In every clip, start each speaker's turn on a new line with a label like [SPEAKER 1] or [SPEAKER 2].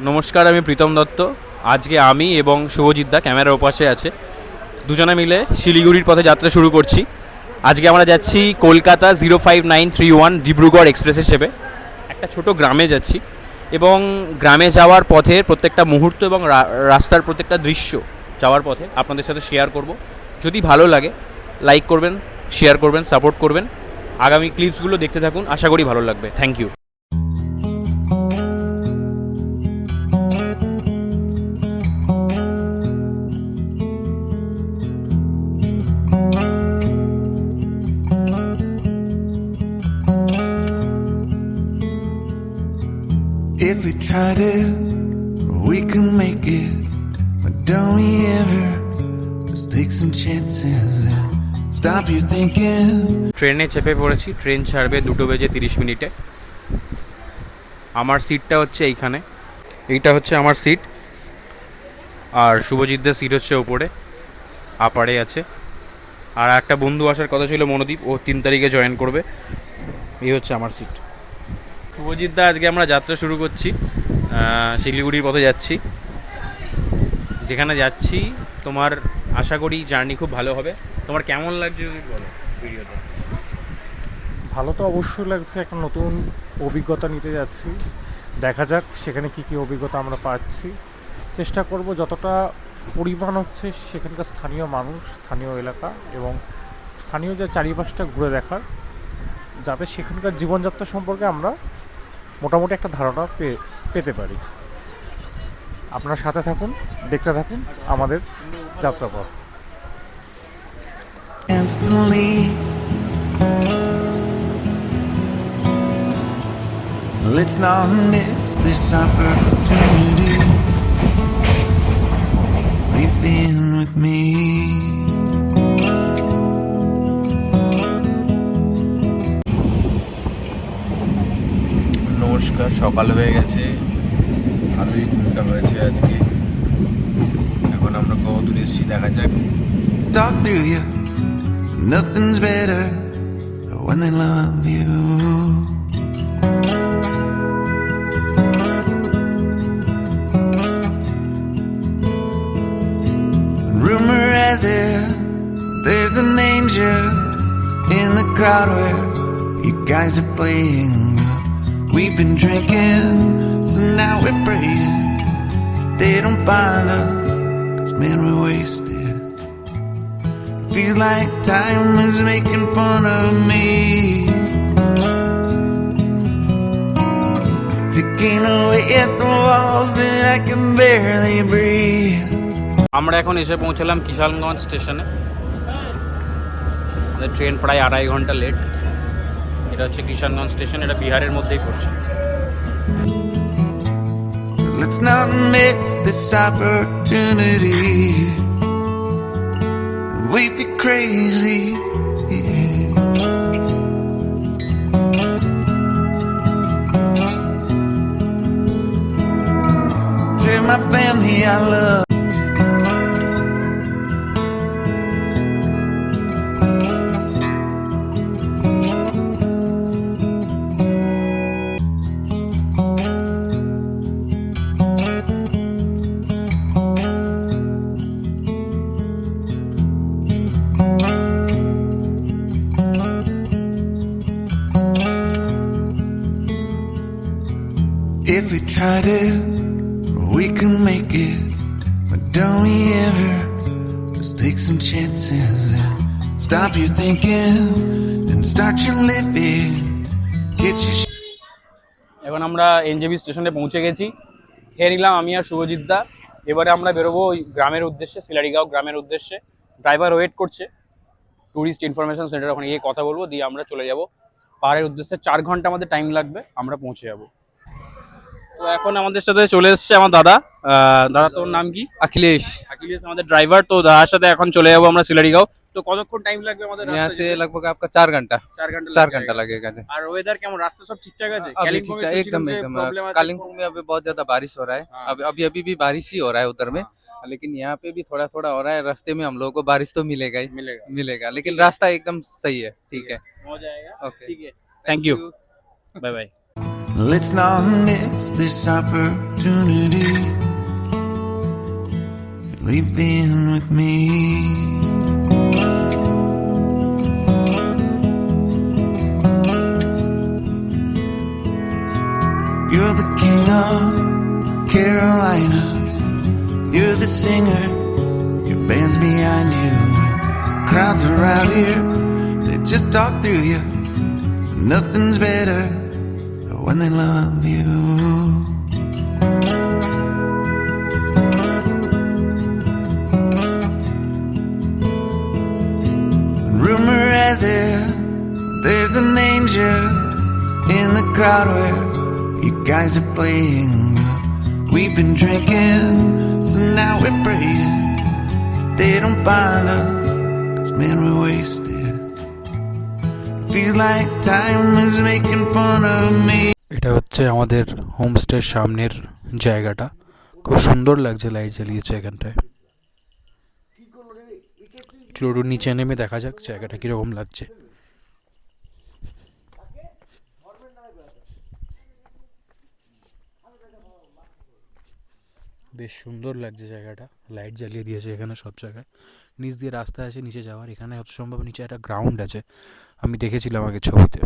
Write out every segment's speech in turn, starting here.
[SPEAKER 1] নমস্কার, আমি প্রীতম দত্ত। আজকে আমি এবং শুভজিৎ দা ক্যামেরার ওপাশে আছে, দুজনে মিলে শিলিগুড়ির পথে যাত্রা শুরু করছি। আজকে আমরা যাচ্ছি কলকাতা 05931 ডিব্রুগড় এক্সপ্রেসে চেপে একটা ছোট গ্রামে যাচ্ছি, এবং গ্রামে যাওয়ার পথের প্রত্যেকটা মুহূর্ত এবং রাস্তার প্রত্যেকটা দৃশ্য যাওয়ার পথে আপনাদের সাথে শেয়ার করব। যদি ভালো লাগে লাইক করবেন, শেয়ার করবেন, সাপোর্ট করবেন। আগামী ক্লিপসগুলো দেখতে থাকুন, আশা করি ভালো লাগবে। Thank you.
[SPEAKER 2] If we tried it, we can make it. But don't we ever just take some chances and stop you thinking?
[SPEAKER 1] ট্রেনে চেপে পড়েছি। ট্রেন ছাড়বে 2:30 আমার সিটটা হচ্ছে এইখানে, এইটা হচ্ছে আমার সিট, আর শুভজিৎদের সিট হচ্ছে ওপরে, আপারে আছে। আর একটা বন্ধু আসার কথা ছিল, মনোদীপ, ও 3 তারিখে জয়েন করবে। এই হচ্ছে আমার সিট। শুভজিৎদা, আজকে আমরা যাত্রা শুরু করছি, শিলিগুড়ির পথে যাচ্ছি। যেখানে যাচ্ছি তোমার আশা করি জার্নি খুব ভালো হবে। তোমার কেমন লাগছে যদি বলো ভিডিওটা।
[SPEAKER 3] ভালো তো অবশ্যই লাগছে, একটা নতুন অভিজ্ঞতা নিতে যাচ্ছি। দেখা যাক সেখানে কি কি অভিজ্ঞতা আমরা পাচ্ছি। চেষ্টা করব যতটা পরিমাণ হচ্ছে সেখানকার স্থানীয় মানুষ, স্থানীয় এলাকা এবং স্থানীয় যে চারিপাশটা ঘুরে দেখার, যাতে সেখানকার জীবনযাত্রা সম্পর্কে আমরা মোটামুটি একটা ধারণা পেতে পারি। আপনার সাথে থাকুন, দেখতে থাকুন আমাদের যাত্রাপথ।
[SPEAKER 2] Instantly, let's not miss this opportunity. We've been with me.
[SPEAKER 1] নমস্কার, সকাল হয়ে গেছে, ভালোই ঘুমটা হয়েছে আজকে। এখন আমরা কত দূর এসেছি দেখা যাক।
[SPEAKER 2] Talk through you. Nothing's better when they love you. Rumor has it there's an angel in the crowd where you guys are playing. We've been drinking, so now we're praying they don't find us, 'cause man we're wasted. Feels like time is making fun of me, ticking away at the walls and I can barely breathe.
[SPEAKER 1] আমরা এখন এসে পৌঁছলাম কিষানগঞ্জ স্টেশনে। আমাদের train প্রায় 2.5 ঘন্টা late. এটা হচ্ছে কিষানগঞ্জ স্টেশন, এটা বিহারের মধ্যেই পড়ছে।
[SPEAKER 2] Let's not miss this opportunity. We feel crazy. To my family I love. If we tried it, we can make it. But don't we ever just take some chances and stop you thinking and start you living. Get your
[SPEAKER 1] এখন আমরা NJB স্টেশনে পৌঁছে গেছি। খেয়ে নিলাম আমি আর শুভজিৎদা। এবারে আমরা বেরোবো ওই গ্রামের উদ্দেশ্যে, সিলারিগাঁও গ্রামের উদ্দেশ্যে। ড্রাইভার ওয়েট করছে ট্যুরিস্ট ইনফরমেশন সেন্টার, ওখানে গিয়ে কথা বলবো, দিয়ে আমরা চলে যাব পাহাড়ের উদ্দেশ্যে। 4 ঘন্টা আমাদের টাইম লাগবে, আমরা পৌঁছে যাবো। তো এখন আমাদের সাথে চলে এসছে আমার দাদা। দাদা, তোর নাম কি?
[SPEAKER 4] अखिलेश।
[SPEAKER 1] अखिलेश আমাদের ড্রাইভার। তো দাদার সাথে এখন চলে যাবো আমরা সিলারিগাঁও। তো কতক্ষণ টাইম লাগবে আমাদের?
[SPEAKER 4] यहाँ से लगभग आपका 4 घंटा
[SPEAKER 1] 4
[SPEAKER 4] घंटा लगेगा जी।
[SPEAKER 1] আর ওয়েদার কেমন? রাস্তা সব ঠিকঠাক আছে?
[SPEAKER 4] अभी
[SPEAKER 1] কালিম্পং
[SPEAKER 4] ठीक- एकदम एकदम कालिम्पोंग में अभी बहुत ज्यादा बारिश हो रहा है।
[SPEAKER 1] हाँ।
[SPEAKER 4] अभी भी बारिश ही हो रहा है उधर में, लेकिन यहाँ पे भी थोड़ा थोड़ा हो रहा है। रास्ते में हम लोगों को बारिश तो मिलेगा ही मिलेगा, लेकिन रास्ता एकदम सही है, ठीक है।
[SPEAKER 1] हो जाएगा।
[SPEAKER 4] ओके,
[SPEAKER 1] ठीक है, thank you, bye bye.
[SPEAKER 2] Let's not miss this opportunity. Leave in with me. You're the king of Carolina. You're the singer. Your band's behind you. Crowds around here, they just talk through you. Nothing's better than when they love you. Rumor has it there's an angel in the crowd where you guys are playing. We've been drinking, so now we're praying they don't find us, 'cause man we're wasted. Feels like time is making fun of me.
[SPEAKER 5] এটা হচ্ছে আমাদের হোমস্টের সামনের জায়গাটা, খুব সুন্দর লাগছে, light জ্বালিয়েছে এখানটায়। চলো নিচে নেমে দেখা যাক জায়গাটা কিরকম লাগছে। বেশ সুন্দর লাগছে জায়গাটা, লাইট জ্বালিয়ে দিয়েছে এখানে সব জায়গায়। নিচ দিয়ে রাস্তা আছে নিচে যাওয়ার, এখানে হয়তো সম্ভব নিচে একটা গ্রাউন্ড আছে, আমি দেখেছিলাম আগে ছবিতে।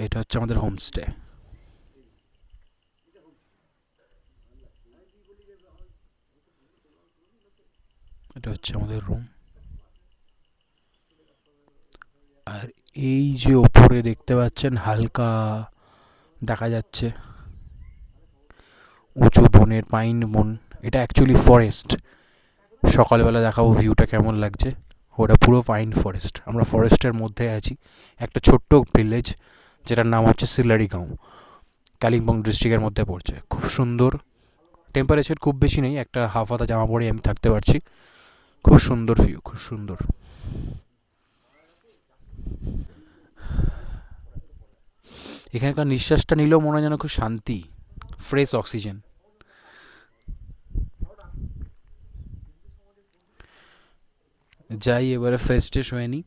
[SPEAKER 5] এটা হচ্ছে আমাদের হোমস্টে। এটা হচ্ছে আমাদের রুম। আর এই যে ওপরে দেখতে পাচ্ছেন হালকা দেখা যাচ্ছে উঁচু বনের পাইন বন, এটা অ্যাকচুয়ালি ফরেস্ট। সকালবেলা দেখাবো ভিউটা কেমন লাগছে। ওটা পুরো পাইন ফরেস্ট, আমরা ফরেস্টের মধ্যে আছি। একটা ছোট্ট ভিলেজ যেটার নাম হচ্ছে সিলারিগাঁও, কালিম্পং ডিস্ট্রিক্টের মধ্যে পড়ছে। খুব সুন্দর, টেম্পারেচার খুব বেশি নেই, একটা হাফ হাতা জামা পরে আমি থাকতে পারছি। খুব সুন্দর ভিউ, খুব সুন্দর। এখানকার নিঃশ্বাসটা নিলেও মনে হয় যেন খুব শান্তি, ফ্রেশ অক্সিজেন। যাই এবারে ফ্রেশ ট্রেশ হয়ে নিই।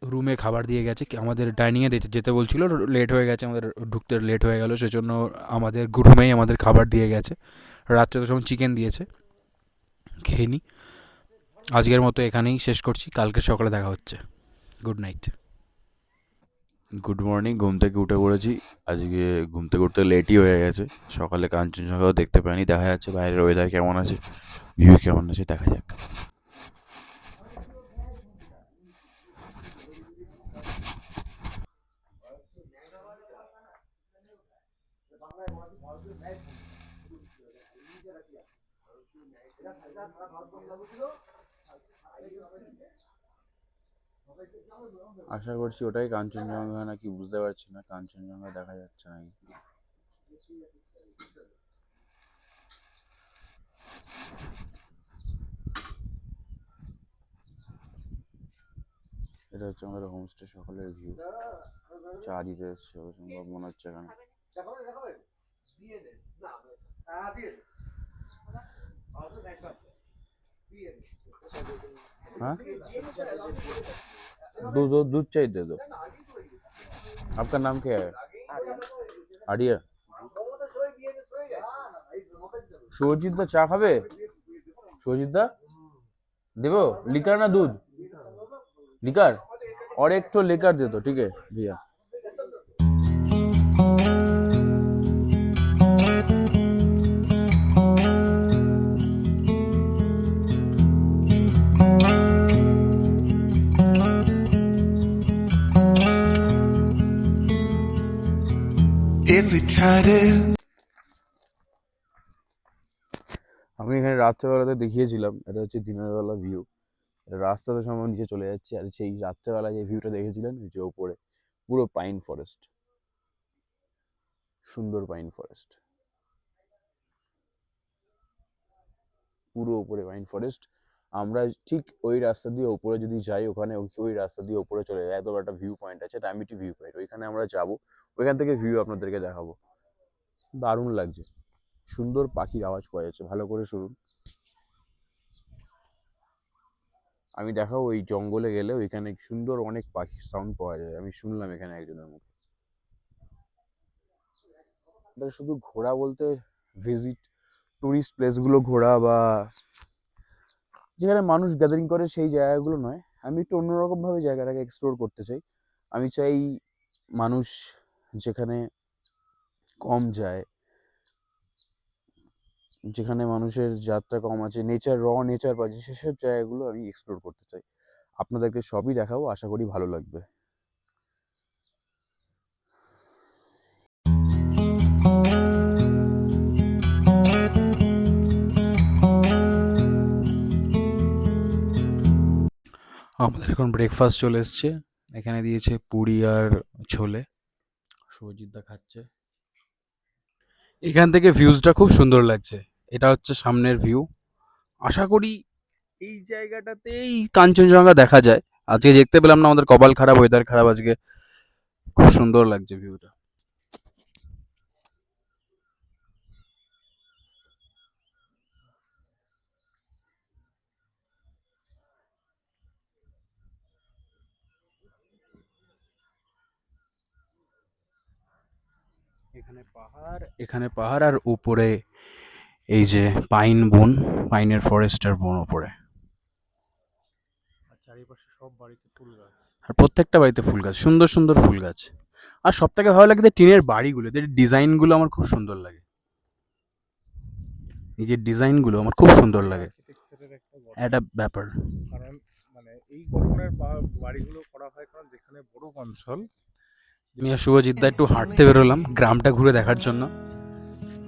[SPEAKER 5] রুমে খাবার দিয়ে গেছে, আমাদের ডাইনিংয়ে যেতে বলছিল, লেট হয়ে গেছে, আমাদের ঢুকতে লেট হয়ে গেল, সেজন্য আমাদের রুমেই আমাদের খাবার দিয়ে গেছে। রাত্রে তো সময় চিকেন দিয়েছে, খেয়ে নিই। আজকের মতো এখানেই শেষ করছি, কালকে সকালে দেখা হচ্ছে। Good night.
[SPEAKER 6] Good morning. ঘুম থেকে উঠে পড়েছি। আজকে ঘুম থেকে উঠতে লেটই হয়ে গেছে। সকালে কাঞ্চনজঙ্ঘাও দেখতে পাইনি। দেখা যাচ্ছে বাইরের ওয়েদার কেমন আছে, ভিউ কেমন আছে, দেখা যাক। আশা করছি ওটাই কাঞ্চনজঙ্ঘা নাকি বুঝতে পারছি না, কাঞ্চনজঙ্ঘা দেখা যাচ্ছে নাকি। এটা হচ্ছে আমাদের হোমস্টে সকালের ভিউ। চা দিতে এসছে সম্ভব মনে হচ্ছে এখানে। हाँ दूध दूध चाहिए दे दो। आपका नाम क्या है? आर्या। সুজিত দা চা খাবে? সুজিত দা देवो लिकर ना दूध? लिकर और एक तो लिकर दे दो, ठीक है भैया।
[SPEAKER 2] If we tried it.
[SPEAKER 6] আমি এখানে রাত্রেবেলাতে দেখিয়েছিলাম, এটা হচ্ছে দিনের বেলা ভিউ। রাস্তাতে সময় নিচে চলে যাচ্ছে, আর সেই রাত্রেবেলা যে ভিউটা দেখেছিলেন যে ওপরে পুরো পাইন ফরেস্ট, সুন্দর পাইন ফরেস্ট, পুরো ওপরে পাইন ফরেস্ট। আমরা ঠিক ওই রাস্তা দিয়ে ওপরে যদি যাই, ওখানে ওই রাস্তা দিয়ে ওপরে চলে যায়, এত একটা ভিউ পয়েন্ট আছে, টাইমিটি ভিউ পয়েন্ট, ওইখানে আমরা যাবো, ওইখান থেকে ভিউ আপনাদেরকে দেখাবো। দারুণ লাগছে, সুন্দর পাখির আওয়াজ পাওয়া যাচ্ছে, ভালো করে শুনুন। আমি দেখাবো ওই জঙ্গলে গেলে ওইখানে সুন্দর অনেক পাখির সাউন্ড পাওয়া যায়, আমি শুনলাম এখানে একজনের মুখে। এটা শুধু ঘোরা বলতে ভিজিট টুরিস্ট প্লেসগুলো ঘোরা বা যেখানে মানুষ গ্যাদারিং করে সেই জায়গাগুলো নয়, আমি একটু অন্যরকমভাবে জায়গাটাকে এক্সপ্লোর করতে চাই। আমি চাই মানুষ যেখানে কম যায়, যেখানে মানুষের যাত্রা কম আছে, নেচার নেচার পাচ্ছে, সেসব জায়গাগুলো আমি এক্সপ্লোর করতে চাই। আপনাদেরকে সবই দেখাবো, আশা করি ভালো লাগবে।
[SPEAKER 5] আমাদের এখন ব্রেকফাস্ট চলে এসছে, এখানে দিয়েছে পুরি আর ছোলে, শুভজিৎদা খাচ্ছে। এখান থেকে ভিউজটা খুব সুন্দর লাগছে, এটা হচ্ছে সামনের ভিউ। আশা করি এই জায়গাটাতেই কাঞ্চনজঙ্ঘা দেখা যায়। আজকে দেখতে পেলাম না, আমাদের কপাল খারাপ, ওয়েদার খারাপ আজকে। খুব সুন্দর লাগছে ভিউটা। এখানে পাহাড় আর উপরে এই যে পাইন বন, পাইনের ফরেস্টের বন উপরে।
[SPEAKER 3] আর চারিপাশে সব বাড়িতে ফুল গাছ।
[SPEAKER 5] আর প্রত্যেকটা বাড়িতে ফুল গাছ, সুন্দর সুন্দর ফুল গাছ। আর সব থেকে ভালো লাগে যে টিনের বাড়িগুলো, এদের ডিজাইনগুলো আমার খুব সুন্দর লাগে। এই যে ডিজাইনগুলো আমার খুব সুন্দর লাগে,
[SPEAKER 3] আর্কিটেকচারের একটা গঠন।
[SPEAKER 5] একটা ব্যাপার।
[SPEAKER 3] কারণ মানে এই গঠনের বাড়িগুলো করা হয় কারণ যেখানে বড় অঞ্চল।
[SPEAKER 5] আমি আর শুভজিৎদা একটু হাঁটতে বেরোলাম গ্রামটা ঘুরে দেখার জন্য।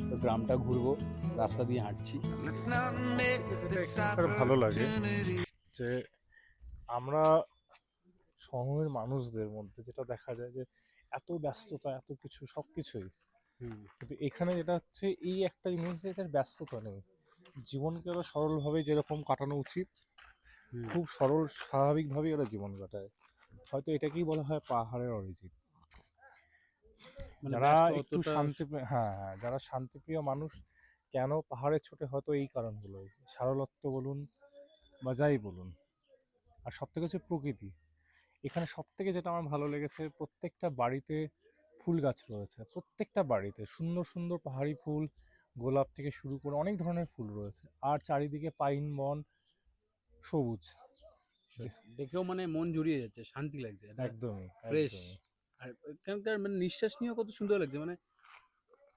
[SPEAKER 5] তো গ্রামটা ঘুরবো, রাস্তা দিয়ে হাঁটছি।
[SPEAKER 2] Let's not miss
[SPEAKER 3] যেটা
[SPEAKER 2] this
[SPEAKER 3] এখানকার ভালো লাগে
[SPEAKER 2] opportunity.
[SPEAKER 3] যে আমরা শহরের মানুষদের মধ্যে যেটা দেখা যায় যে এত ব্যস্ততা, এত কিছু, সব কিছুই, কিন্তু এখানে যেটা হচ্ছে এই একটা জিনিস যে এদের ব্যস্ততা নেই। জীবনকে ওরা সরলভাবে যেরকম কাটানো উচিত, খুব সরল স্বাভাবিকভাবেই ওরা জীবন কাটায়। হয়তো এটাকেই বলা হয় পাহাড়ের অরিজিন। যারা একটু হ্যাঁ হ্যাঁ, যারা শান্তিপ্রিয় মানুষ কেন পাহাড়ে ছোটে, হয়তো এই কারণগুলো, সারলত্ব বলুন বা যাই বলুন। আর সব থেকে হচ্ছে প্রকৃতি। এখানে সব থেকে যেটা আমার ভালো লেগেছে, প্রত্যেকটা বাড়িতে ফুল গাছ রয়েছে, প্রত্যেকটা বাড়িতে সুন্দর সুন্দর পাহাড়ি ফুল, গোলাপ থেকে শুরু করে অনেক ধরনের ফুল রয়েছে। আর চারিদিকে পাইন বন, সবুজ।
[SPEAKER 5] দেখেও মানে মন জুড়িয়ে যাচ্ছে, শান্তি লাগছে,
[SPEAKER 3] একদমই
[SPEAKER 5] ফ্রেশ।
[SPEAKER 3] একদমই।
[SPEAKER 5] আর এখানকার মানে নিঃশ্বাস নিয়েও কত সুন্দর লাগছে, মানে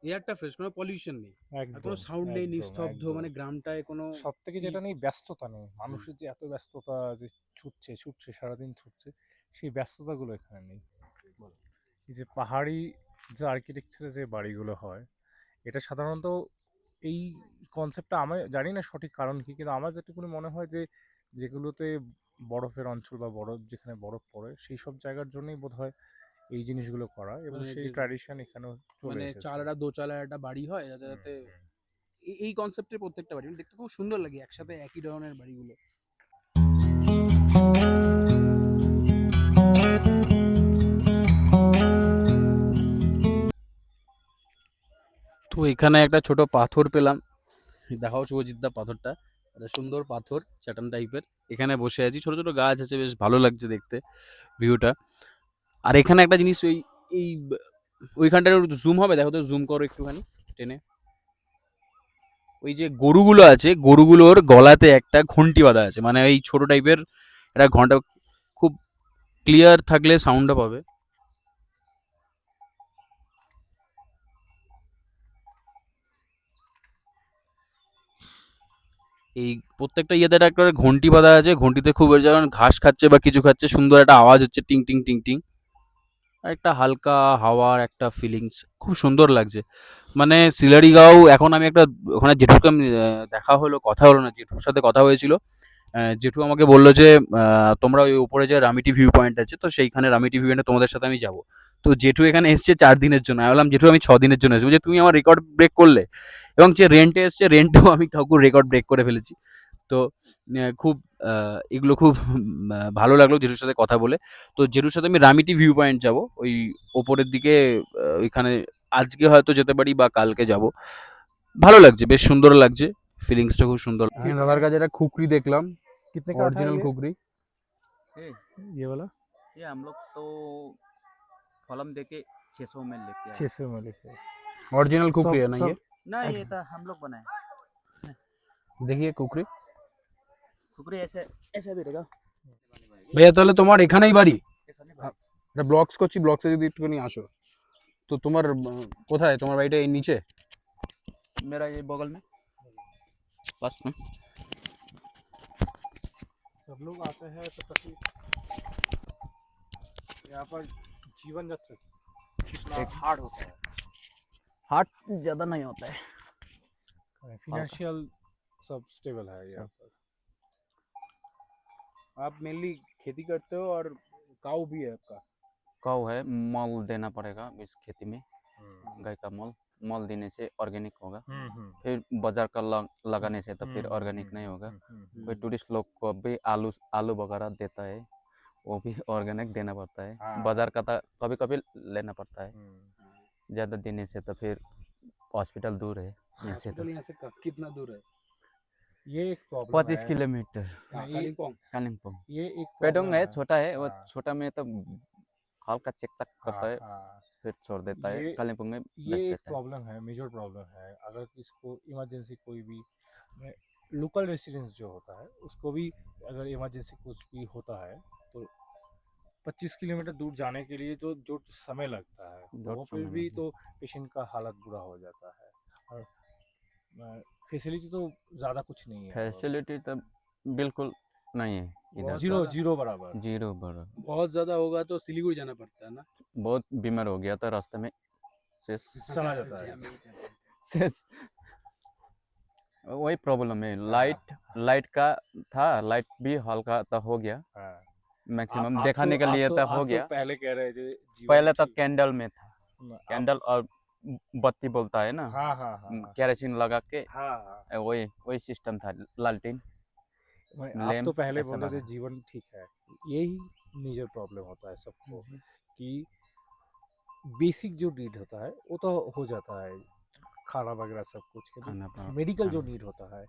[SPEAKER 5] এয়ারটা ফ্রেশ, কোনো পলিউশন নেই, আর কোনো
[SPEAKER 3] একদম
[SPEAKER 5] সাউন্ড নেই,
[SPEAKER 3] একদম
[SPEAKER 5] নিস্তব্ধ,
[SPEAKER 3] একদম।
[SPEAKER 5] মানে গ্রামটায় কোনো
[SPEAKER 3] সব থেকে যেটা নেই, ব্যস্ততা নেই। মানুষের যে এত ব্যস্ততা, যে ছুটছে ছুটছে সারাদিন ছুটছে, সেই ব্যস্ততাগুলো এখানে নেই। এই যে পাহাড়ি যে আর্কিটেকচারে যে বাড়িগুলো হয়, এটা সাধারণত এই কনসেপ্টটা আমি জানি না সঠিক কারণ কি, কিন্তু আমার যেটুকুনি মনে হয় যে যেগুলোতে বরফের অঞ্চল বা বরফ, যেখানে বরফ পড়ে, সেই সব জায়গার জন্যই বোধহয় এই জিনিসগুলো করা, এবং
[SPEAKER 5] মানে
[SPEAKER 3] সেই
[SPEAKER 5] যে-
[SPEAKER 3] ট্র্যাডিশন এখানেও চলে
[SPEAKER 5] মানে
[SPEAKER 3] এসেছে।
[SPEAKER 5] চালাটা দোচালা একটা বাড়ি হয়, যাতে যাতে এই কনসেপ্টের প্রত্যেকটা বাড়ি দেখতে খুব সুন্দর লাগে, একসাথে একই ধরনের বাড়িগুলো। তো এখানে একটা ছোট পাথর পেলাম, দেখাও শুভজিৎদা পাথরটা, একটা সুন্দর পাথর চ্যাটান টাইপের। এখানে বসে আছি, ছোট ছোট গাছ আছে, বেশ ভালো লাগছে দেখতে ভিউটা। আর এখানে একটা জিনিস, ওই এই ওইখানটার জুম হবে, দেখো তো, জুম করো একটুখানি টেনে। ওই যে গরুগুলো আছে, গরুগুলোর গলাতে একটা ঘন্টি বাঁধা আছে, মানে এই ছোট টাইপের একটা ঘন্টা, খুব ক্লিয়ার থাকলে সাউন্ডটা পাবে। এই প্রত্যেকটা ইয়েতে একটা করে ঘন্টি বাঁধা আছে, ঘন্টিতে খুব যখন ঘাস খাচ্ছে বা কিছু খাচ্ছে, সুন্দর একটা আওয়াজ হচ্ছে, টিং টিং টিং টিং। আর একটা হালকা হাওয়ার একটা ফিলিংস, খুব সুন্দর লাগছে। মানে সিলারিগাঁও, এখন আমি একটা ওখানে জেঠুকে দেখা হলো, কথা হলো না, জেঠুর সাথে কথা হয়েছিল। জেঠু আমাকে বললো যে তোমরা ওই উপরে যে রামিটি ভিউ পয়েন্ট আছে, তো সেইখানে রামিটি ভিউ পয়েন্টে তোমাদের সাথে আমি যাবো। তো জেঠু এখানে এসছে 4 দিনের জন্য, আমি বললাম জেঠু আমি 6 দিনের জন্য এসেছি, যে তুমি আমার রেকর্ড ব্রেক করলে। এবং যে রেন্টে এসছে, রেন্টেও আমি ঠাকুর রেকর্ড ব্রেক করে ফেলেছি। তো খুব এগুলো খুব ভালো লাগলো জেঠুর সাথে কথা বলে। তো জেঠুর সাথে আমি রামিটি ভিউ পয়েন্ট যাব, ওই ওপরের দিকে, ওইখানে আজকে হয়তো যেতে পারি বা কালকে যাব। ভালো লাগছে, বেশ সুন্দর লাগছে, ফিলিংসটা খুব সুন্দর। দাদার কাছে একটা খুকরি দেখলাম,
[SPEAKER 3] कितने का था
[SPEAKER 6] ओरिजिनल
[SPEAKER 3] ये?
[SPEAKER 6] कुकरी
[SPEAKER 3] ये वाला
[SPEAKER 7] ये हम लोग तो फॉलम देके 600 में लेके आए
[SPEAKER 3] 600 में लिखे
[SPEAKER 6] ओरिजिनल कुकरी है ना ये
[SPEAKER 7] ना ये तो हम लोग बनाए
[SPEAKER 6] देखिए कुकরি
[SPEAKER 7] खुकरी ऐसे ऐसे भी रहेगा
[SPEAKER 6] ভাইয়া তাহলে তোমার এখানেই বাড়ি এটা ব্লগস করছি ব্লগসে যদি একটুখানি আসো তো তোমার কোথায় তোমার বাড়িটা এই নিচে
[SPEAKER 7] मेरा ये बगल में बस में
[SPEAKER 3] सब लोग आते हैं तो काफी यहाँ पर जीवन यात्रा
[SPEAKER 7] एक हार्ड होता है हार्ड ज़्यादा नहीं होता है
[SPEAKER 3] फाइनेंशियल सब स्टेबल है यहाँ पर
[SPEAKER 6] आप मेनली खेती करते हो और काऊ भी है आपका
[SPEAKER 7] काऊ है मॉल देना पड़ेगा इस खेती में गाय का मॉल देने से ऑर्गेनिक होगा फिर बाजार का लगाने से तो फिर ऑर्गेनिक नहीं होगा कोई टूरिस्ट लोग को भी आलू वगैरह देता है वो भी ऑर्गेनिक देना पड़ता है बाजार का तो कभी कभी लेना पड़ता है ज़्यादा देने से तो फिर हॉस्पिटल दूर है यहाँ से तो
[SPEAKER 6] यहाँ से कितना दूर है
[SPEAKER 3] ये एक प्रॉब्लम
[SPEAKER 7] 25 किलोमीटर कालिम्पोंग
[SPEAKER 3] ये एक
[SPEAKER 7] पेडोंग
[SPEAKER 3] problem
[SPEAKER 7] है छोटा है वो
[SPEAKER 3] हाँ।
[SPEAKER 7] छोटा में तो हल्का चेक चक करता है
[SPEAKER 3] हाँ,
[SPEAKER 7] फिर छोड़ देता है
[SPEAKER 3] ये-
[SPEAKER 7] कालिम्पोंग में
[SPEAKER 3] ये
[SPEAKER 7] बेच
[SPEAKER 3] एक
[SPEAKER 7] देता है
[SPEAKER 3] प्रॉब्लम है मेजर प्रॉब्लम है अगर किसको इमरजेंसी कोई भी लोकल रेसिडेंस जो होता है उसको भी अगर इमरजेंसी कुछ भी होता है तो 25 किलोमीटर दूर जाने के लिए जो समय लगता है
[SPEAKER 7] जो
[SPEAKER 3] वहाँ पे
[SPEAKER 7] समय
[SPEAKER 3] भी
[SPEAKER 7] लगता
[SPEAKER 3] तो पेशेंट का हालत बुरा हो जाता है और फैसिलिटी तो ज़्यादा कुछ नहीं है
[SPEAKER 7] फैसिलिटी तो बिल्कुल नहीं है इधर
[SPEAKER 3] जीरो जीरो बराबर
[SPEAKER 7] जीरो बड़ा
[SPEAKER 6] बहुत ज़्यादा होगा तो सिलीगुड़ी जाना पड़ता है ना
[SPEAKER 7] बहुत बीमार हो गया था रास्ते में शेष
[SPEAKER 3] चला जाता है
[SPEAKER 7] शेष वही प्रॉब्लम है लाइट का था लाइट भी हल्का तो हो गया
[SPEAKER 3] हाँ।
[SPEAKER 7] मैक्सिमम
[SPEAKER 3] आप
[SPEAKER 7] दिखाने के लिए तो हो गया
[SPEAKER 3] पहले कह रहे थे जीवन
[SPEAKER 7] पहले तो
[SPEAKER 3] ठीक-
[SPEAKER 7] कैंडल में था
[SPEAKER 3] आप-
[SPEAKER 7] कैंडल और बत्ती बोलता है ना
[SPEAKER 3] हाँ हाँ हाँ
[SPEAKER 7] केरोसिन लगा के
[SPEAKER 3] हाँ हाँ
[SPEAKER 7] वही सिस्टम था लालटेन
[SPEAKER 3] आप
[SPEAKER 7] लैम्प
[SPEAKER 3] तो पहले
[SPEAKER 7] ऐसा
[SPEAKER 3] बोल रहे थे
[SPEAKER 7] लगा।
[SPEAKER 3] जीवन ठीक है यही मेजर प्रॉब्लम होता है सबको कि बेसिक जो नीड होता है वो तो हो जाता है खाना वगैरह सब कुछ
[SPEAKER 7] खाना पड़ा-
[SPEAKER 3] मेडिकल जो
[SPEAKER 7] खाना।
[SPEAKER 3] नीड होता है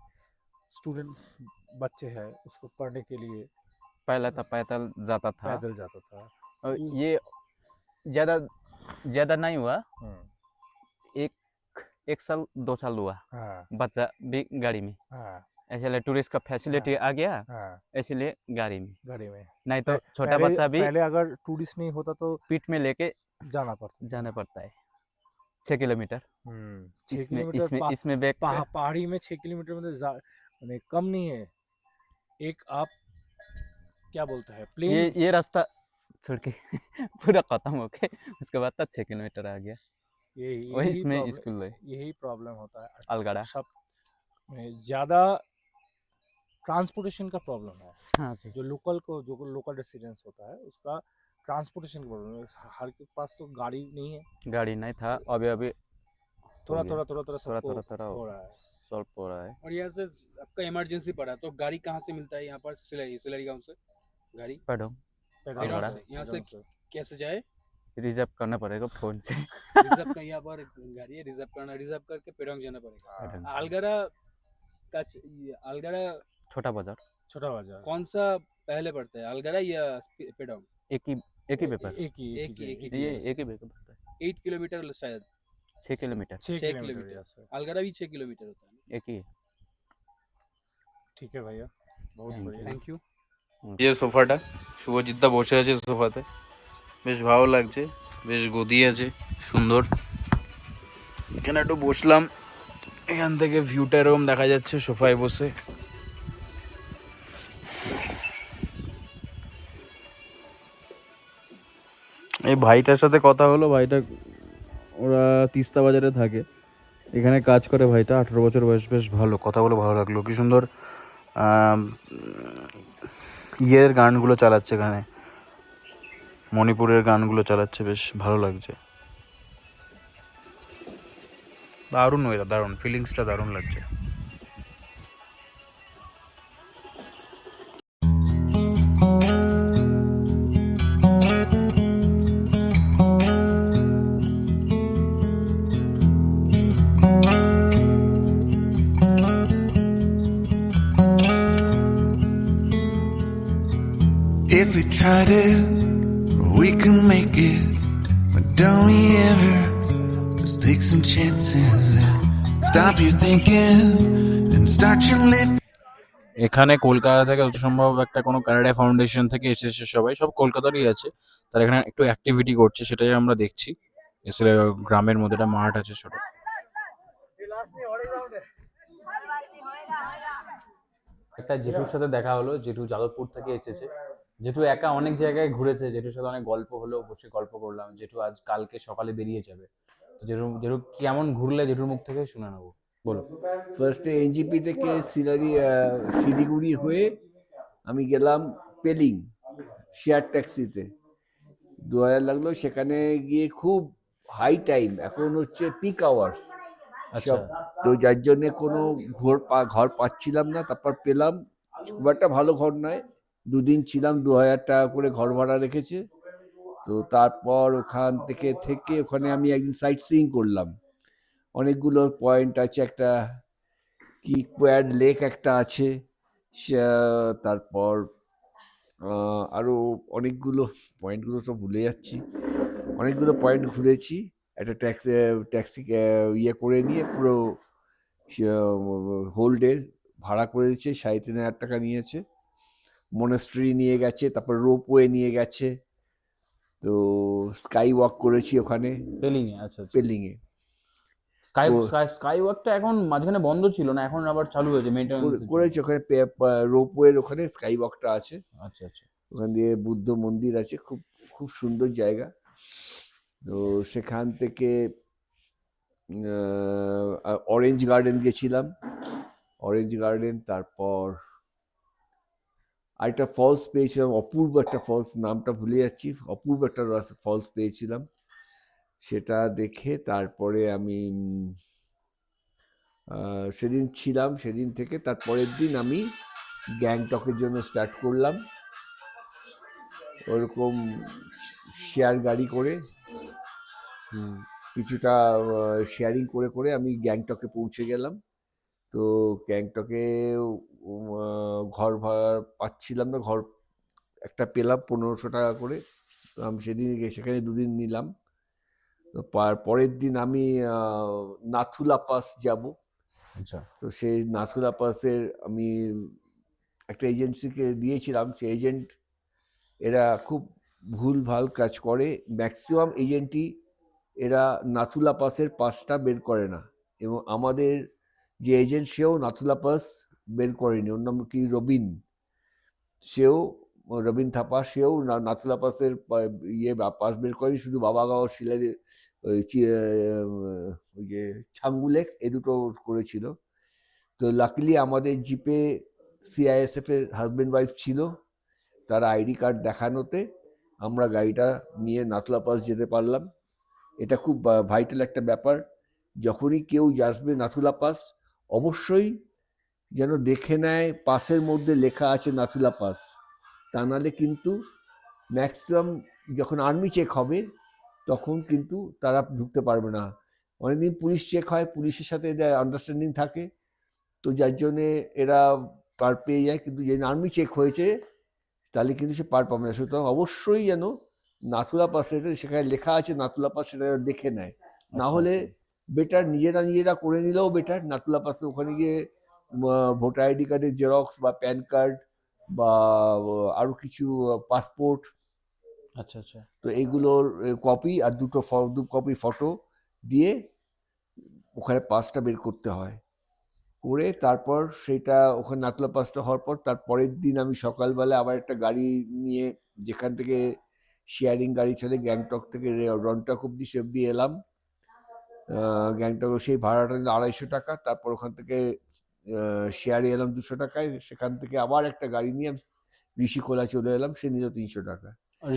[SPEAKER 3] स्टूडेंट बच्चे हैं उसको पढ़ने के लिए
[SPEAKER 7] पहले तो पैदल जाता था
[SPEAKER 3] पैदल जाता था
[SPEAKER 7] और ये ज्यादा नहीं हुआ एक साल 2 साल हुआ
[SPEAKER 3] हाँ
[SPEAKER 7] बच्चा भी गाड़ी में
[SPEAKER 3] हाँ
[SPEAKER 7] इसलिए टूरिस्ट का फैसिलिटी आ गया
[SPEAKER 3] हाँ
[SPEAKER 7] इसलिए गाड़ी में
[SPEAKER 3] गाड़ी में
[SPEAKER 7] नहीं तो छोटा
[SPEAKER 3] पहले-
[SPEAKER 7] बच्चा भी
[SPEAKER 3] पहले अगर टूरिस्ट नहीं होता तो
[SPEAKER 7] पीठ में लेके
[SPEAKER 3] जाना पड़ता
[SPEAKER 7] जाना पड़ता है 6 किलोमीटर
[SPEAKER 3] 6
[SPEAKER 7] इसमें
[SPEAKER 3] किलोमीटर
[SPEAKER 7] इसमें इसमें बैग
[SPEAKER 3] पहाड़ी में 6 किलोमीटर में कम नहीं है एक आप क्या बोलते हैं प्लेन
[SPEAKER 7] ये रास्ता छोड़ के पूरा खत्म हो के उसके बाद तक 6 किलोमीटर आ गया वही इसमें स्कूल है
[SPEAKER 3] यही प्रॉब्लम होता है
[SPEAKER 7] अलगड़ा
[SPEAKER 3] सब में ज़्यादा ट्रांसपोर्टेशन का प्रॉब्लम है
[SPEAKER 7] हाँ जी
[SPEAKER 3] जो लोकल रेसिडेंस होता है उसका ट्रांसपोर्टेशन का प्रॉब्लम है हर के पास तो गाड़ी नहीं है
[SPEAKER 7] गाड़ी नहीं था अभी
[SPEAKER 3] थोड़ा
[SPEAKER 7] गया।
[SPEAKER 3] थोड़ा थोड़ा थोड़ा सबको
[SPEAKER 7] थोड़ा
[SPEAKER 3] हो रहा है
[SPEAKER 7] सॉल्व हो रहा है
[SPEAKER 6] और यहाँ से आपका इमरजेंसी पड़ा तो गाड़ी कहाँ से मिलता है यहाँ पर सिलरी गाँव से गाड़ी
[SPEAKER 7] पढ़ो
[SPEAKER 3] पेडोंग
[SPEAKER 7] अलगड़ा।
[SPEAKER 3] से-
[SPEAKER 6] यहाँ से
[SPEAKER 3] पेडोंग
[SPEAKER 6] कैसे जाए
[SPEAKER 7] रिजर्व करना पड़ेगा फोन से
[SPEAKER 6] रिजर्व का यहाँ पर गाड़ी है रिजर्व करके पेडोंग जाना पड़ेगा
[SPEAKER 7] पेडोंग।
[SPEAKER 6] अलगड़ा का अलगड़ा
[SPEAKER 7] छोटा बाजार
[SPEAKER 3] छोटा बाजार
[SPEAKER 6] कौन सा पहले पड़ता है अलगड़ा या पेडोंग
[SPEAKER 7] एक ही पेपर
[SPEAKER 3] एक ही
[SPEAKER 6] एक ही
[SPEAKER 7] ये एक ही पेपर पड़ता है
[SPEAKER 6] 8 किलोमीटर शायद
[SPEAKER 7] 6 किलोमीटर
[SPEAKER 3] 6
[SPEAKER 6] 6
[SPEAKER 3] किलोमीटर
[SPEAKER 6] किलोमीटर।
[SPEAKER 3] यहाँ से
[SPEAKER 6] अलगड़ा भी 6 किलोमीटर होता है
[SPEAKER 7] एक ही है।
[SPEAKER 3] ठीक है भैया बहुत
[SPEAKER 7] Thank
[SPEAKER 3] बढ़िया
[SPEAKER 6] थैंक यू
[SPEAKER 1] যে সোফাটা শুভজিৎদা বসে আছে সোফাতে বেশ ভালো লাগছে বেশ গদি আছে সুন্দর এখানে একটু বসলাম এখান থেকে ভিউটা এরকম দেখা যাচ্ছে সোফায় বসে এই ভাইটার সাথে কথা হলো ভাইটা ওরা তিস্তা বাজারে থাকে এখানে কাজ করে ভাইটা 18 বছর বয়স বেশ ভালো কথা বলে ভালো লাগলো কি সুন্দর ইয়ের গানগুলো চালাচ্ছে এখানে মণিপুরের গানগুলো চালাচ্ছে বেশ ভালো লাগছে দারুণ ওয়েদার দারুণ ফিলিংসটা দারুণ লাগছে
[SPEAKER 2] tried it, we can make it. But don't we ever just take some chances and stop your thinking and start your life.
[SPEAKER 5] এখানে কলকাতা থেকে যত সম্ভব একটা কোনো কানাডা ফাউন্ডেশন থেকে এসেছে, সবাই সব কলকাতারই আছে, তারা এখানে একটু অ্যাক্টিভিটি করছে, সেটাই আমরা দেখছি। এসে গ্রামের মধ্যে একটা মাঠ আছে ছোট। একটা জেঠুর সাথে দেখা হলো, জেঠু যাদবপুর থেকে এসেছে। জেঠু একা অনেক জায়গায় ঘুরেছে, জেঠুর সাথে অনেক গল্প হলো, বসে গল্প করলাম। জেঠু আজ কালকে সকালে বেরিয়ে যাবে, তো জেঠু জেঠু কেমন ঘুরলে জেঠুর মুখ থেকে শুনে নেবো, বলো।
[SPEAKER 8] ফার্স্টে এনজিপি থেকে শিলিগুড়ি হয়ে আমি গেলাম পেলিং শেয়ার ট্যাক্সিতে। 2000 লাগলো। সেখানে গিয়ে খুব হাই টাইম, এখন হচ্ছে পিক আওয়ার্স
[SPEAKER 5] আচ্ছা।
[SPEAKER 8] সব, তো যার জন্যে কোনো ঘর পাচ্ছিলাম না। তারপর পেলাম, খুব একটা ভালো ঘর নয়, 2 দিন ছিলাম, 2000 টাকা করে ঘর ভাড়া রেখেছে। তো তারপর ওখান থেকে ওখানে আমি একদিন সাইট সিইং করলাম। অনেকগুলো পয়েন্ট আছে, একটা কি কোয়াড লেক একটা আছে, তারপর আরো অনেকগুলো পয়েন্টগুলো সব ভুলে যাচ্ছি। অনেকগুলো পয়েন্ট ঘুরেছি। একটা ট্যাক্সি ইয়ে করে নিয়ে পুরো হোল ডে ভাড়া করে দিচ্ছে, 3,500 টাকা নিয়েছে। মনেস্ট্রি নিয়ে গেছে, তারপর রোপওয়ে নিয়ে গেছে। তো স্কাই ওয়াক করেছি ওখানে
[SPEAKER 5] পেলিং এ? আচ্ছা আচ্ছা।
[SPEAKER 8] পেলিংয়ে।
[SPEAKER 5] স্কাই ওয়াকটা এখন মাঝখানে বন্ধ ছিল না, এখন আবার চালু হয়েছে মেইনটেনেন্স
[SPEAKER 8] করেছি ওখানে, রোপওয়ের ওখানে স্কাই ওয়াকটা আছে।
[SPEAKER 5] আচ্ছা আচ্ছা।
[SPEAKER 8] ওখান দিয়ে বুদ্ধ মন্দির আছে, খুব খুব সুন্দর জায়গা। তো সেখান থেকে অরেঞ্জ গার্ডেন গেছিলাম, অরেঞ্জ গার্ডেন। তারপর আরেকটা ফলস পেয়েছিলাম, অপূর্ব একটা ফলস, নামটা ভুলে যাচ্ছি, অপূর্ব একটা ফলস পেয়েছিলাম। সেটা দেখে তারপরে আমি সেদিন ছিলাম। সেদিন থেকে তারপরের দিন আমি গ্যাংটকের জন্য স্টার্ট করলাম, ওরকম শেয়ার গাড়ি করে কিছুটা শেয়ারিং করে করে আমি গ্যাংটকে পৌঁছে গেলাম। তো গ্যাংটকে ঘর ভাড়া পাচ্ছিলাম না, ঘর একটা পেলাম 1500 টাকা করে। তো আমি সেদিন সেখানে 2 দিন নিলাম। তো পরের দিন আমি নাথুলা পাস যাব।
[SPEAKER 5] আচ্ছা।
[SPEAKER 8] তো সেই নাথুলা পাসের আমি একটা এজেন্সিকে দিয়েছিলাম, সেই এজেন্ট এরা খুব ভুলভাল কাজ করে। ম্যাক্সিমাম এজেন্টই এরা নাথুলা পাসের পাসটা বের করে না, এবং আমাদের যে এজেন্ট সেও নাথুলা পাস বের করেনি। ওর নাম কি রবিন, রবিন থাপা, সেও নাথুলা পাসের পাস বের করেনি, শুধু বাবাগাঁও শিলারি ওই যে ছাঙ্গুলেক এ দুটো করেছিল। তো লাকিলি আমাদের জিপে সিআইএসএফ এর হাজব্যান্ড ওয়াইফ ছিল, তার আইডি কার্ড দেখানোতে আমরা গাড়িটা নিয়ে নাথুলা পাস যেতে পারলাম। এটা খুব ভাইটাল একটা ব্যাপার। যখনই কেউ আসবে নাথুলা পাস, অবশ্যই যেন দেখে নেয় পাসের মধ্যে লেখা আছে নাথুলা পাস। তা নাহলে কিন্তু ম্যাক্সিমাম যখন আর্মি চেক হবে তখন কিন্তু তারা ঢুকতে পারবে না। অনেকদিন পুলিশ চেক হয়, পুলিশের সাথে এদের আন্ডারস্ট্যান্ডিং থাকে, তো যার জন্যে এরা পার পেয়ে যায়। কিন্তু যে আর্মি চেক হয়েছে তাহলে কিন্তু সে পার পাবে না। সুতরাং অবশ্যই যেন নাথুলা পাস, সেখানে লেখা আছে নাথুলা পাস, সেটা দেখে নেয়। না হলে বেটার নিজেরা করে নিলেও বেটার। নাথুলা পাসে ওখানে গিয়ে ভোটার আইডি কার্ডের জেরক্স বা প্যান কার্ড বা আরও কিছু পাসপোর্ট,
[SPEAKER 5] আচ্ছা আচ্ছা।
[SPEAKER 8] তো এইগুলোর কপি আর 2 কপি ফটো দিয়ে ওখানে পাসটা বের করতে হয়। করে তারপর সেটা ওখানে নাথুলা পাসটা হওয়ার পর তার পরের দিন আমি সকালবেলা আবার একটা গাড়ি নিয়ে, যেখান থেকে শেয়ারিং গাড়ি ছেড়ে গ্যাংটক থেকে রন্টক অব্দি এলাম। গ্যাংটক সেই ভাড়াটা নিল 250 টাকা। তারপর ওখান থেকে শেয়ারে এলাম 200 টাকায়। সেখান থেকে আবার একটা গাড়ি নিয়ে ঋষিখোলা চলে এলাম, সে নিল 300 টাকা।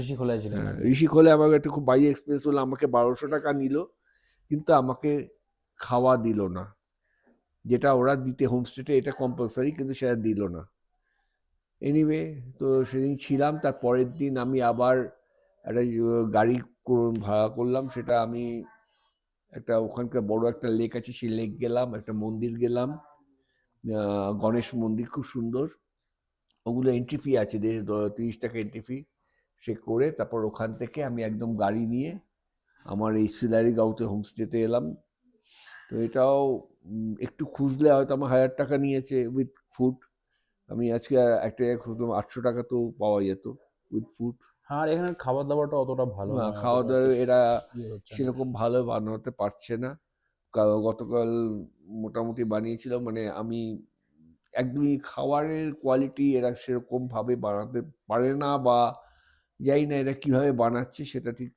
[SPEAKER 5] ঋষিখোলায় ছিলেন?
[SPEAKER 8] ঋষিখোলায় আমাকে একটা খুব বাজে এক্সপিরিয়েন্স হলো। আমাকে 1200 টাকা নিল, কিন্তু আমাকে খাওয়া দিল না। যেটা ওরা দিতে হোমস্টেতে এটা কম্পালসারি, কিন্তু সেটা দিল না। এনিওয়ে, তো সেদিন ছিলাম। তার পরের দিন আমি আবার একটা গাড়ি ভাড়া করলাম। সেটা আমি একটা ওখানকার বড় একটা লেক আছে, সেই লেক গেলাম, একটা মন্দির গেলাম, গণেশ মন্দির খুব সুন্দর। ওগুলো এন্ট্রি ফি আছে, 30 টাকা এন্ট্রি ফি। সে করে তারপর ওখান থেকে আমি একদম গাড়ি নিয়ে আমার এই সিলারিগাঁওতে হোমস্টেতে এলাম। তো এটাও একটু খুঁজলে হয়তো আমার 1000 টাকা নিয়েছে উইথ ফুড। আমি আজকে একটা খুঁজলাম 800 টাকা তো পাওয়া যেত উইথ ফুড।
[SPEAKER 6] আর এখানে খাবার দাবারটা অতটা ভালো
[SPEAKER 8] না,
[SPEAKER 6] নয়,
[SPEAKER 8] খাওয়া
[SPEAKER 6] অতটা
[SPEAKER 8] দাওয়া এরা
[SPEAKER 6] ইয়ে হচ্ছে না।
[SPEAKER 8] সেরকম ভালো বানাতে পারছে না। গতকাল মোটামুটি বানিয়েছিল, মানে আমি একদমই খাবারের কোয়ালিটি এরা সেরকম ভাবে বানাতে পারে না, বা জানি না এরা কিভাবে বানাচ্ছে সেটা ঠিক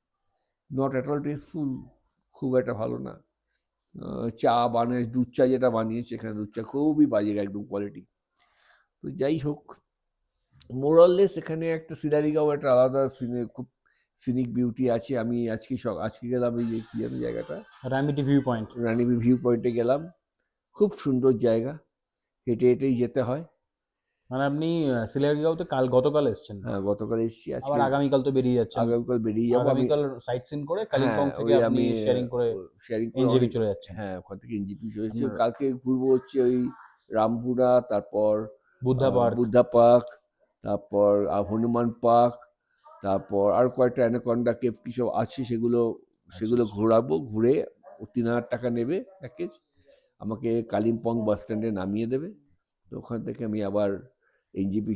[SPEAKER 8] নট অ্যাট অল টেস্টফুল, খুব একটা ভালো না। চা বানিয়ে দুধ চা যেটা বানিয়েছে এখানে, দুধ চা খুবই বাজে একদম কোয়ালিটি। তো যাই হোক, মোরাললেস এখানে একটা সিলারিগাঁও একটা আলাদা খুব সিনিক বিউটি আছে। আমি আজকে গেলাম এই যে কি যেন জায়গাটা,
[SPEAKER 6] রামিটি ভিউ পয়েন্ট।
[SPEAKER 8] রানী ভিউ পয়েন্টে গেলাম, খুব সুন্দর জায়গা, হেঁটে হেঁটেই যেতে হয়।
[SPEAKER 6] মানে আপনি সিলেটগাঁওতে গতকাল এসেছেন?
[SPEAKER 8] হ্যাঁ, গতকাল এসেছি, আজকে
[SPEAKER 6] আবার আগামীকাল তো বেরিয়ে যাচ্ছেন।
[SPEAKER 8] আগামীকাল বেরিয়ে যাবো আমি।
[SPEAKER 6] আগামীকাল সাইট সিন করে কালিম্পং
[SPEAKER 8] হ্যাঁ,
[SPEAKER 6] থেকে
[SPEAKER 8] ওই
[SPEAKER 6] আপনি
[SPEAKER 8] আমি
[SPEAKER 6] শেয়ারিং করে
[SPEAKER 8] শেয়ারিং
[SPEAKER 6] এনজেপি চলে যাচ্ছেন।
[SPEAKER 8] হ্যাঁ, ওখান থেকে এনজিপি চলেছি।
[SPEAKER 6] আপনার-
[SPEAKER 8] কালকে ঘুরবো হচ্ছে ওই রামপুরা, তারপর
[SPEAKER 6] বুদ্ধা পার্ক।
[SPEAKER 8] বুদ্ধা পার্ক, তারপর হনুমান পার্ক, তারপর আর কয়েকটা অ্যানাকন্ডা কেভ কি সব আছে, সেগুলো ঘোরাবো। ঘুরে 3000 টাকা নেবে প্যাকেজ, আমাকে কালিম্পং বাস স্ট্যান্ডে নামিয়ে দেবে। তো ওখান থেকে আমি আবার এনজিপি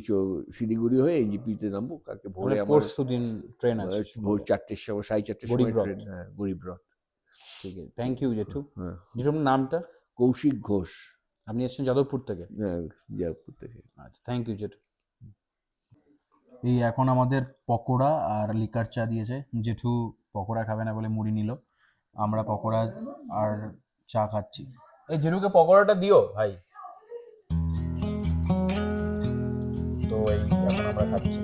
[SPEAKER 8] শিলিগুড়ি হয়ে এনজিপিতে নামবো। কালকে ভোরে আমার
[SPEAKER 6] পরশুদিন ট্রেন আছে
[SPEAKER 8] ভোর 4টের সময়, 4:30 সময়
[SPEAKER 6] গরিব রথ।
[SPEAKER 8] ট্রেন। হ্যাঁ, গরিব রথ।
[SPEAKER 6] ঠিক আছে, থ্যাংক ইউ জেঠু।
[SPEAKER 8] হ্যাঁ,
[SPEAKER 6] জেঠু আপনার নামটা?
[SPEAKER 8] কৌশিক ঘোষ।
[SPEAKER 6] আপনি এসেছেন যাদবপুর থেকে?
[SPEAKER 8] হ্যাঁ, জয়পুর থেকে।
[SPEAKER 6] আচ্ছা, থ্যাংক ইউ জেঠু। এই এখন আমাদের পকোড়া আর লিকার চা দিয়েছে। জেঠু পকোড়া খাবে না বলে মুড়ি নিল, আমরা পকোড়া আর চা খাচ্ছি। এই জেঠুকে পকোড়াটা দিও ভাই। তো এই এখন আমরা খাচ্ছি।